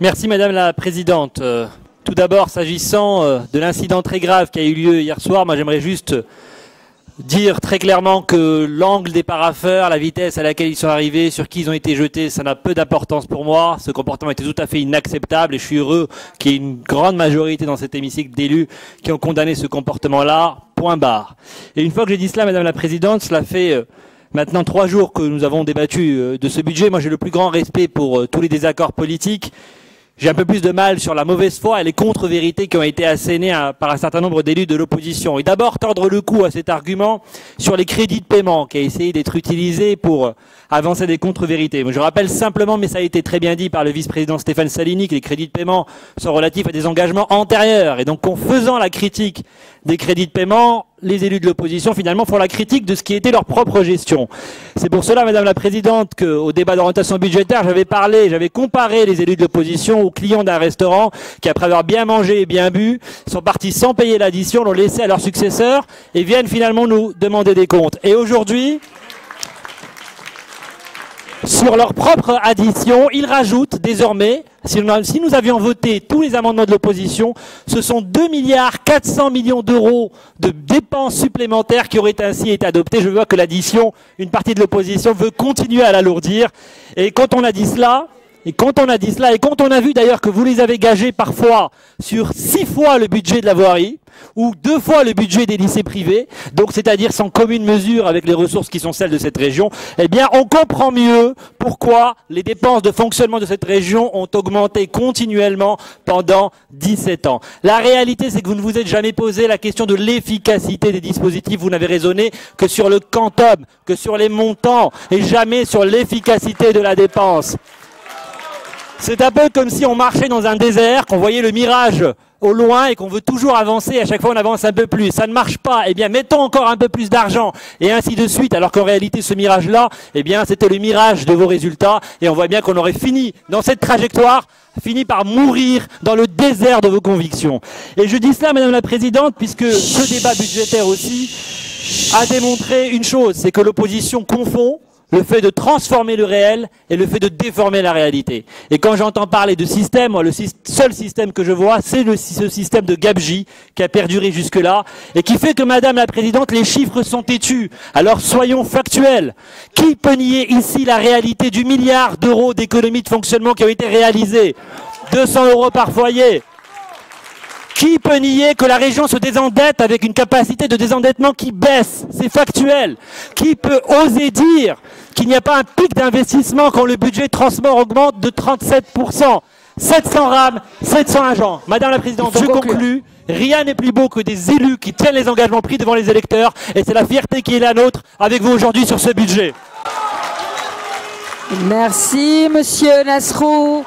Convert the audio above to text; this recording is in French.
Merci Madame la Présidente. Tout d'abord, s'agissant de l'incident très grave qui a eu lieu hier soir, moi j'aimerais juste dire très clairement que l'angle des parapheurs, la vitesse à laquelle ils sont arrivés, sur qui ils ont été jetés, ça n'a peu d'importance pour moi. Ce comportement était tout à fait inacceptable et je suis heureux qu'il y ait une grande majorité dans cet hémicycle d'élus qui ont condamné ce comportement-là, point barre. Et une fois que j'ai dit cela, Madame la Présidente, cela fait maintenant 3 jours que nous avons débattu de ce budget. Moi j'ai le plus grand respect pour tous les désaccords politiques. J'ai un peu plus de mal sur la mauvaise foi et les contre-vérités qui ont été assénées par un certain nombre d'élus de l'opposition. Et d'abord, tordre le cou à cet argument sur les crédits de paiement qui a essayé d'être utilisé pour avancer des contre-vérités. Je rappelle simplement, mais ça a été très bien dit par le vice-président Stéphane Salini, que les crédits de paiement sont relatifs à des engagements antérieurs. Et donc, en faisant la critique des crédits de paiement, les élus de l'opposition, finalement, font la critique de ce qui était leur propre gestion. C'est pour cela, Madame la Présidente, qu'au débat d'orientation budgétaire, j'avais comparé les élus de l'opposition aux clients d'un restaurant qui, après avoir bien mangé et bien bu, sont partis sans payer l'addition, l'ont laissé à leurs successeurs et viennent finalement nous demander des comptes. Et aujourd'hui, sur leur propre addition, ils rajoutent désormais, si nous avions voté tous les amendements de l'opposition, ce sont 2,4 milliards d'euros de dépenses supplémentaires qui auraient ainsi été adoptées. Je vois que l'addition, une partie de l'opposition veut continuer à l'alourdir. Et quand on a dit cela, et quand on a vu d'ailleurs que vous les avez gagés parfois sur 6 fois le budget de la voirie, ou 2 fois le budget des lycées privés, donc c'est-à-dire sans commune mesure avec les ressources qui sont celles de cette région, eh bien on comprend mieux pourquoi les dépenses de fonctionnement de cette région ont augmenté continuellement pendant 17 ans. La réalité, c'est que vous ne vous êtes jamais posé la question de l'efficacité des dispositifs, vous n'avez raisonné que sur le quantum, que sur les montants, et jamais sur l'efficacité de la dépense. C'est un peu comme si on marchait dans un désert, qu'on voyait le mirage au loin et qu'on veut toujours avancer, et à chaque fois on avance un peu plus. Ça ne marche pas, eh bien mettons encore un peu plus d'argent, et ainsi de suite, alors qu'en réalité ce mirage-là, eh bien c'était le mirage de vos résultats, et on voit bien qu'on aurait fini dans cette trajectoire, fini par mourir dans le désert de vos convictions. Et je dis cela, Madame la Présidente, puisque ce débat budgétaire aussi a démontré une chose, c'est que l'opposition confond le fait de transformer le réel et le fait de déformer la réalité. Et quand j'entends parler de système, moi, le seul système que je vois, c'est ce système de gabegie qui a perduré jusque-là et qui fait que, Madame la Présidente, les chiffres sont têtus. Alors soyons factuels. Qui peut nier ici la réalité du milliard d'euros d'économies de fonctionnement qui ont été réalisées? 200 € par foyer. Qui peut nier que la région se désendette avec une capacité de désendettement qui baisse? C'est factuel. Qui peut oser dire qu'il n'y a pas un pic d'investissement quand le budget de transport augmente de 37%? 700 rames, 700 agents. Madame la Présidente, je conclus. Rien n'est plus beau que des élus qui tiennent les engagements pris devant les électeurs. Et c'est la fierté qui est la nôtre avec vous aujourd'hui sur ce budget. Merci, Monsieur Nasrou.